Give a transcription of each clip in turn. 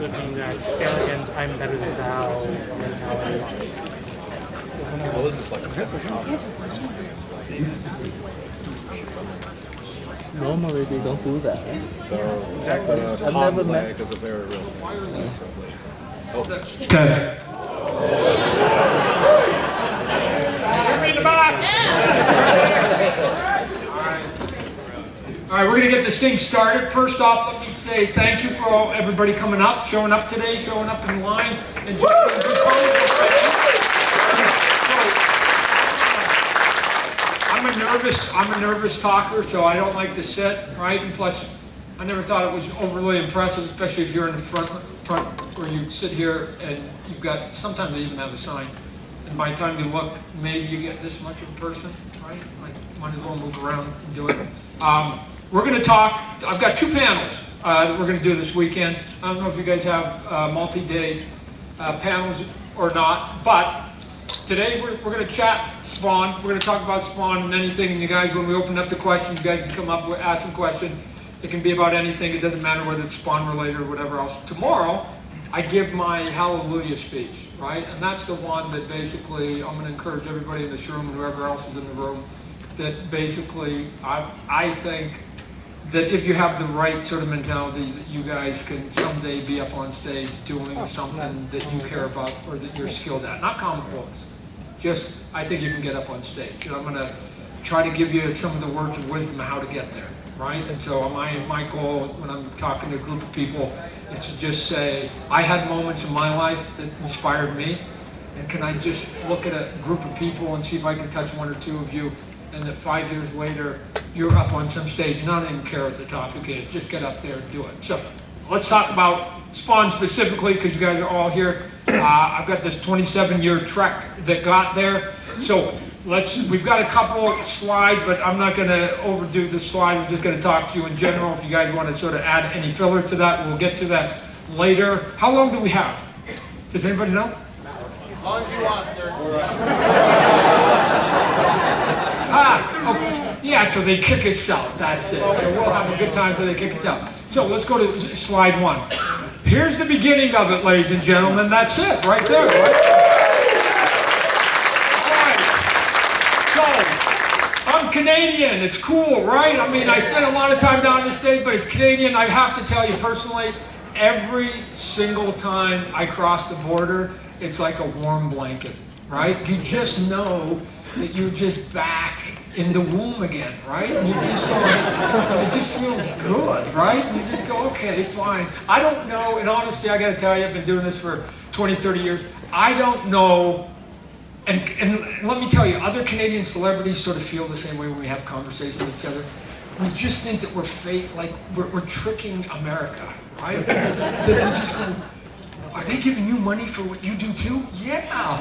looking that arrogant, I'm better than thou mentality. Well, this is like a step. Normally they don't do that. Exactly. I've never met. Is a very real. Test. All right, we're going to get this thing started. First off, let me say thank you for everybody coming up, showing up today, showing up in line, and just being good I'm a nervous talker, so I don't like to sit, right? And plus, I never thought it was overly impressive, especially if you're in the front where you sit here and you've got, sometimes they even have a sign. And by the time you look, maybe you get this much of a person, right? Like, might as well move around and do it. We're going to talk, I've got two panels that we're going to do this weekend. I don't know if you guys have multi-day panels or not, but today we're going to chat Spawn. We're going to talk about Spawn and anything. And you guys, when we open up the questions, you guys can come up with, ask some questions. It can be about anything. It doesn't matter whether it's Spawn related or whatever else. Tomorrow, I give my hallelujah speech, right? And that's the one that basically, I'm going to encourage everybody in this room and whoever else is in the room, that basically, I think that if you have the right sort of mentality, that you guys can someday be up on stage doing something that you care about or that you're skilled at. Not comic books. Just, I think you can get up on stage. And I'm going to try to give you some of the words of wisdom of how to get there, right? And so my goal when I'm talking to a group of people is to just say, I had moments in my life that inspired me, and can I just look at a group of people and see if I can touch one or two of you, and that 5 years later, you're up on some stage, and I don't even care what the topic is, just get up there and do it. So let's talk about Spawn specifically, because you guys are all here. I've got this 27-year trek that got there. So we've got a couple slides, but I'm not going to overdo the slide. I'm just going to talk to you in general. If you guys want to sort of add any filler to that, we'll get to that later. How long do we have? Does anybody know? As long as you want, sir. Okay. Yeah, so they kick us out. That's it. So we'll have a good time till they kick us out. So let's go to slide one. Here's the beginning of it, ladies and gentlemen. That's it, right there, right? So, I'm Canadian. It's cool, right? I mean, I spend a lot of time down in the States, but it's Canadian. I have to tell you personally, every single time I cross the border, it's like a warm blanket, right? You just know that you're just back in the womb again, right? And you're just going, it just feels good, right? And you just go, okay, fine. I don't know, in honesty, I gotta tell you, I've been doing this for 20, 30 years. I don't know, and let me tell you, other Canadian celebrities sort of feel the same way when we have conversations with each other. We just think that we're fake, like we're tricking America, right? That we just go, are they giving you money for what you do too? Yeah. How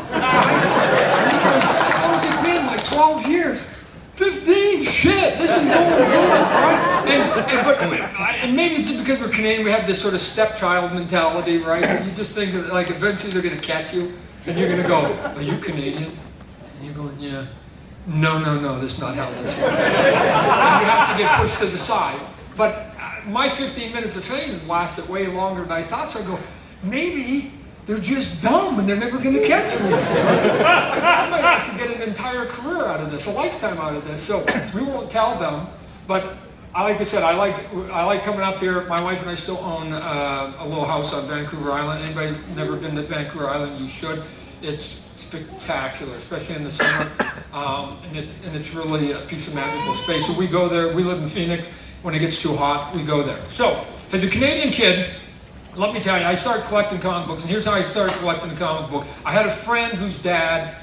has it been? Like 12 years? 15? Shit, this is going good, right? And maybe it's just because we're Canadian, we have this sort of stepchild mentality, right? And you just think that like eventually they're going to catch you, and you're going to go, are you Canadian? And you're going, yeah. No, that's not how this works. And you have to get pushed to the side. But my 15 minutes of fame has lasted way longer than I thought, so I go, maybe they're just dumb and they're never going to catch me. I might actually get an entire career out of this, a lifetime out of this. So we won't tell them, but like I said, I like coming up here. My wife and I still own a little house on Vancouver Island. Anybody never been to Vancouver Island, you should. It's spectacular, especially in the summer, and it's really a piece of magical space. So we go there. We live in Phoenix. When it gets too hot, we go there. So as a Canadian kid, let me tell you, I started collecting comic books, and here's how I started collecting the comic book. I had a friend whose dad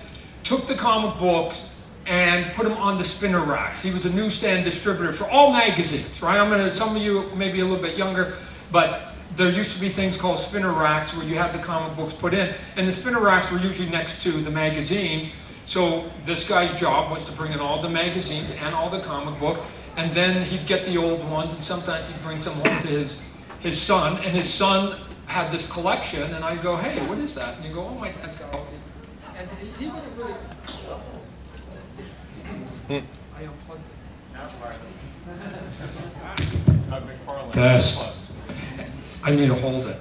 took the comic books and put them on the spinner racks. He was a newsstand distributor for all magazines, right? Some of you may be a little bit younger, but there used to be things called spinner racks where you had the comic books put in, and the spinner racks were usually next to the magazines. So this guy's job was to bring in all the magazines and all the comic book, and then he'd get the old ones, and sometimes he'd bring some home to his son, and his son had this collection, and I'd go, hey, what is that? And you go, oh, my dad's got all these. And he wouldn't really... I unplugged it. Todd McFarlane. Test. I need to hold it.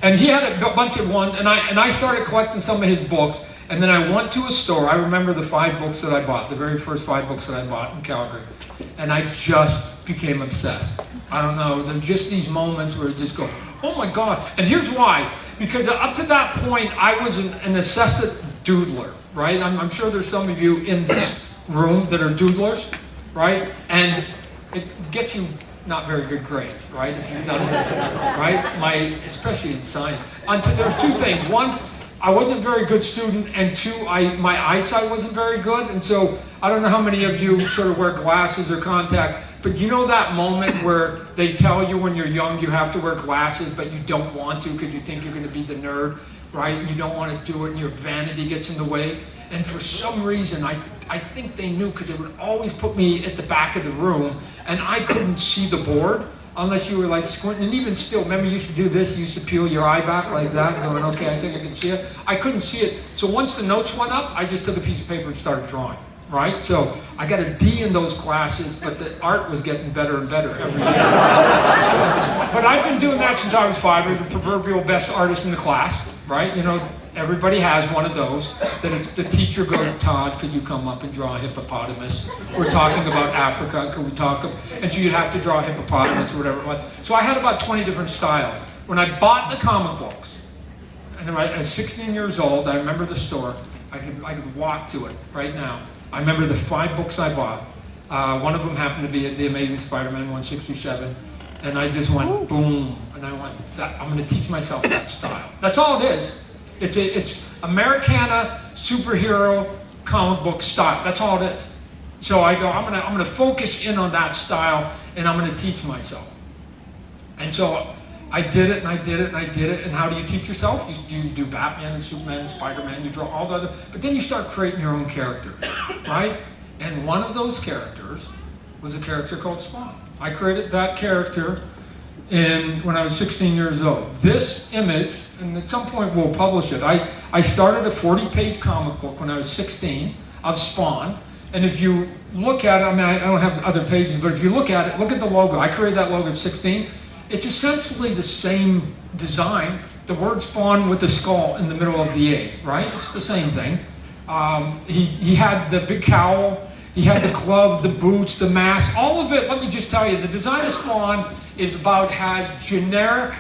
And he had a bunch of ones, and I started collecting some of his books, and then I went to a store. I remember the 5 books that I bought, the very first 5 books that I bought in Calgary, and I just became obsessed. I don't know, there's just these moments where you just go, oh my God. And here's why, because up to that point, I was an incessant doodler, right? I'm sure there's some of you in this room that are doodlers, right? And it gets you not very good grades, right? If you've done it, right? Especially in science. There's 2 things. One, I wasn't a very good student, and 2, my eyesight wasn't very good, and so I don't know how many of you sort of wear glasses or contact, but you know that moment where they tell you when you're young you have to wear glasses, but you don't want to because you think you're going to be the nerd, right? And you don't want to do it, and your vanity gets in the way. And for some reason, I think they knew, because they would always put me at the back of the room, and I couldn't see the board unless you were like squinting. And even still, remember you used to do this, you used to peel your eye back like that, going, okay, I think I can see it. I couldn't see it. So once the notes went up, I just took a piece of paper and started drawing, right? So I got a D in those classes, but the art was getting better and better every year. But I've been doing that since I was 5. I was the proverbial best artist in the class, right? You know, everybody has one of those. That the teacher goes, Todd, could you come up and draw a hippopotamus? We're talking about Africa, could we talk? And so you'd have to draw a hippopotamus or whatever it was. So I had about 20 different styles. When I bought the comic books, and at 16 years old, I remember the store. I could walk to it right now. I remember the 5 books I bought. One of them happened to be The Amazing Spider-Man 167. And I just went, boom. And I went, I'm going to teach myself that style. That's all it is. It's Americana superhero comic book style. That's all it is. So I go, I'm gonna focus in on that style, and I'm gonna teach myself. And so I did it, and I did it, and I did it. And how do you teach yourself? You do Batman and Superman and Spider-Man. You draw all the other, but then you start creating your own character, right? And one of those characters was a character called Spawn. I created that character when I was 16 years old. This image, and at some point we'll publish it. I started a 40-page comic book when I was 16 of Spawn. And if you look at it, I mean, I don't have other pages, but if you look at it, look at the logo. I created that logo at 16. It's essentially the same design. The word Spawn with the skull in the middle of the A, right? It's the same thing. He had the big cowl. He had the glove, the boots, the mask, all of it. Let me just tell you, the design of Spawn is about as generic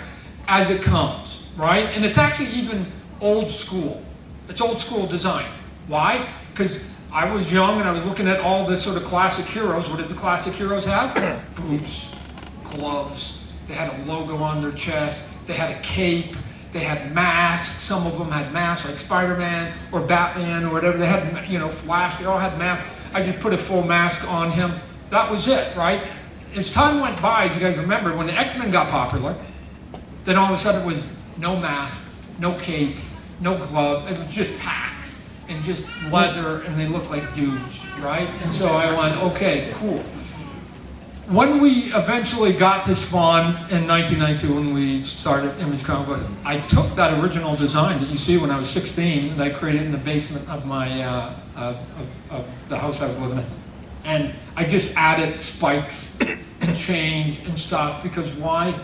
as it comes, right? And it's actually even old school. It's old school design. Why? Because I was young and I was looking at all the sort of classic heroes. What did the classic heroes have? Boots, gloves. They had a logo on their chest. They had a cape. They had masks. Some of them had masks, like Spider-Man or Batman or whatever. They had, you know, Flash. They all had masks. I just put a full mask on him. That was it, right? As time went by, if you guys remember, when the X-Men got popular, then all of a sudden it was no mask, no capes, no glove. It was just packs and just leather, and they looked like dudes, right? And so I went, okay, cool. When we eventually got to Spawn in 1992, when we started Image Comic Book, I took that original design that you see when I was 16, and I created in the basement of my of the house I was living in, and I just added spikes and chains and stuff because why? It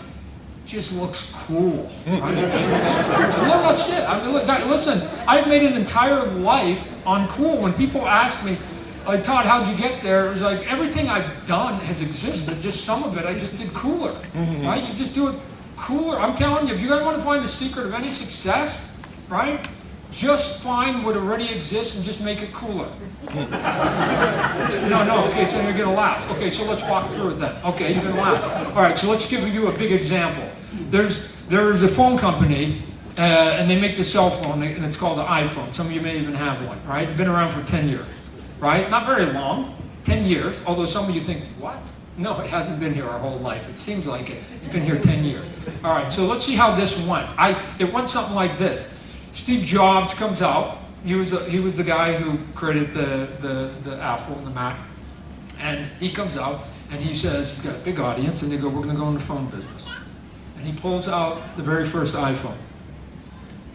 just looks cool. Right? No, that's it. I mean, look, listen, I've made an entire life on cool. When people ask me, like, Todd, how'd you get there? It was like, everything I've done has existed, just some of it I just did cooler, right? You just do it cooler. I'm telling you, if you guys want to find the secret of any success, right? Just find what already exists and just make it cooler. No, okay, so you're gonna laugh. Okay, so let's walk through it then. Okay, you're gonna laugh. All right, so let's give you a big example. There's a phone company, and they make the cell phone, and it's called the iPhone. Some of you may even have one, right? It's been around for 10 years. Right? Not very long, 10 years, although some of you think, what? No, it hasn't been here our whole life. It seems like it. It's been here 10 years. All right, so let's see how this went. It went something like this. Steve Jobs comes out. He was the guy who created the Apple and the Mac. And he comes out and he says, he's got a big audience, and they go, we're going to go in the phone business. And he pulls out the very first iPhone.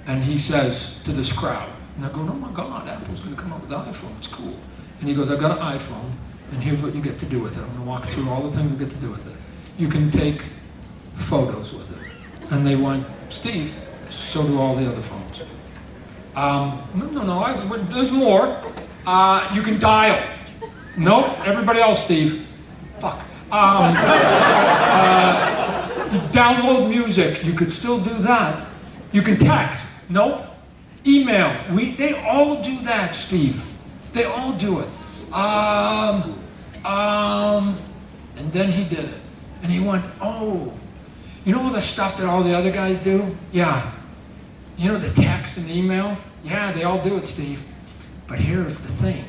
And he says to this crowd, and they're going, oh my God, Apple's going to come up with the iPhone. It's cool. And he goes, I've got an iPhone, and here's what you get to do with it. I'm going to walk through all the things you get to do with it. You can take photos with it. And they went, Steve, So do all the other phones. No, there's more. You can dial. Nope, everybody else, Steve. Fuck. You download music. You could still do that. You can text. Nope. Email. They all do that, Steve. They all do it. And then he did it. And he went, oh, you know all the stuff that all the other guys do? Yeah. You know the text and the emails? Yeah, they all do it, Steve. But here's the thing.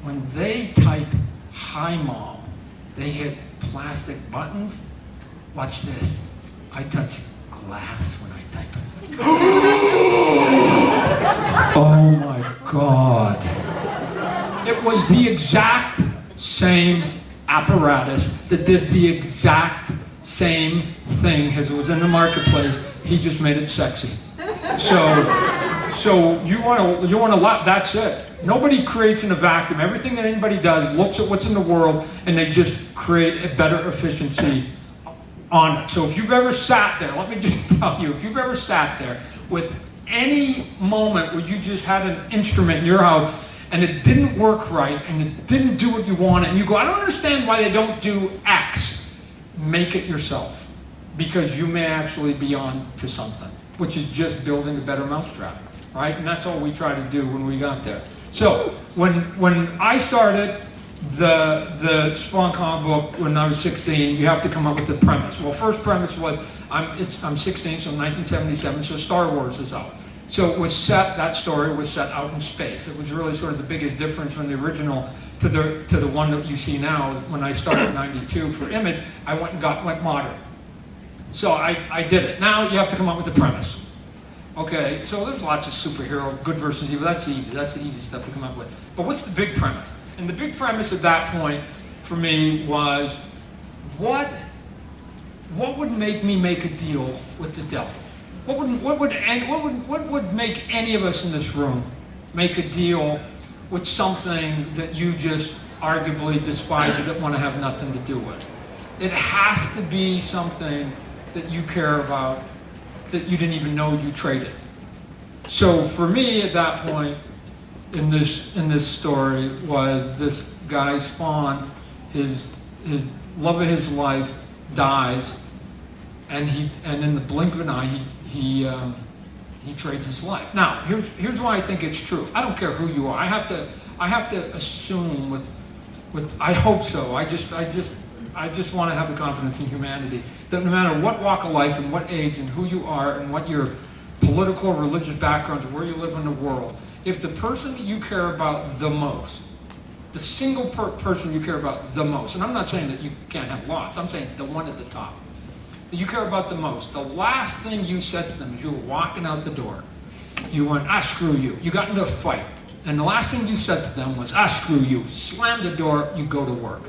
When they type, hi, Mom, they hit plastic buttons. Watch this. I touch glass when I type it. Oh, my God. It was the exact same apparatus that did the exact same thing as it was in the marketplace. He just made it sexy. So you want to that's it. Nobody creates in a vacuum. Everything that anybody does looks at what's in the world and they just create a better efficiency on it. So if you've ever sat there, let me just tell you, if you've ever sat there with any moment where you just had an instrument in your house and it didn't work right and it didn't do what you wanted, and you go, I don't understand why they don't do X, make it yourself, because you may actually be on to something, which is just building a better mousetrap, right? And that's all we try to do when we got there. So when I started the Spawn comic book when I was 16, you have to come up with the premise. Well, first premise was I'm 16, so 1977, so Star Wars is out. So it was set, that story was set out in space. It was really sort of the biggest difference from the original to the one that you see now. When I started in 92 for Image, I went modern. So I did it. Now you have to come up with the premise. Okay, so there's lots of superhero, good versus evil. That's easy. That's the easy stuff to come up with. But what's the big premise? And the big premise at that point for me was, what would make me make a deal with the devil? What would make any of us in this room make a deal with something that you just arguably despise or don't want to have nothing to do with? It has to be something that you care about that you didn't even know you traded. So for me at that point in this story was this guy Spawn, his love of his life dies, and in the blink of an eye he trades his life. Now here's why I think it's true. I don't care who you are. I have to assume with I hope so. I just want to have the confidence in humanity that no matter what walk of life and what age and who you are and what your political, religious backgrounds and where you live in the world, if the person that you care about the most, the single person you care about the most, and I'm not saying that you can't have lots, I'm saying the one at the top, that you care about the most, the last thing you said to them as you were walking out the door, you went, screw you. You got into a fight, and the last thing you said to them was, screw you. Slam the door, you go to work.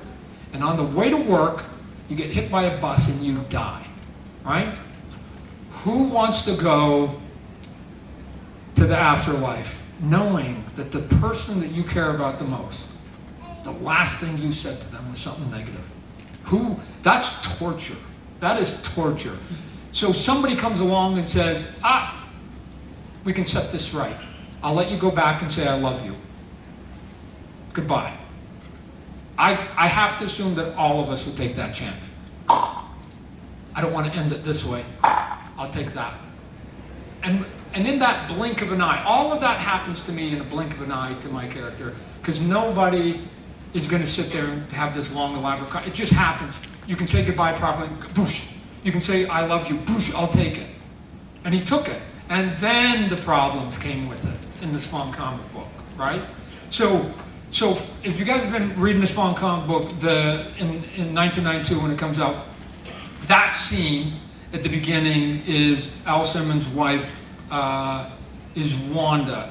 And on the way to work, you get hit by a bus and you die, right? Who wants to go to the afterlife knowing that the person that you care about the most, the last thing you said to them was something negative? That's torture. That is torture. So somebody comes along and says, we can set this right. I'll let you go back and say I love you. Goodbye. I have to assume that all of us would take that chance. I don't want to end it this way. I'll take that. And in that blink of an eye, all of that happens to me in a blink of an eye to my character, because nobody is going to sit there and have this long, elaborate. It just happens. You can say goodbye properly. Boosh. You can say I love you. Boosh. I'll take it. And he took it. And then the problems came with it in the Spawn comic book, right? So if you guys have been reading the Spawn comic book, in 1992 when it comes out, that scene at the beginning is Al Simmons' wife is Wanda.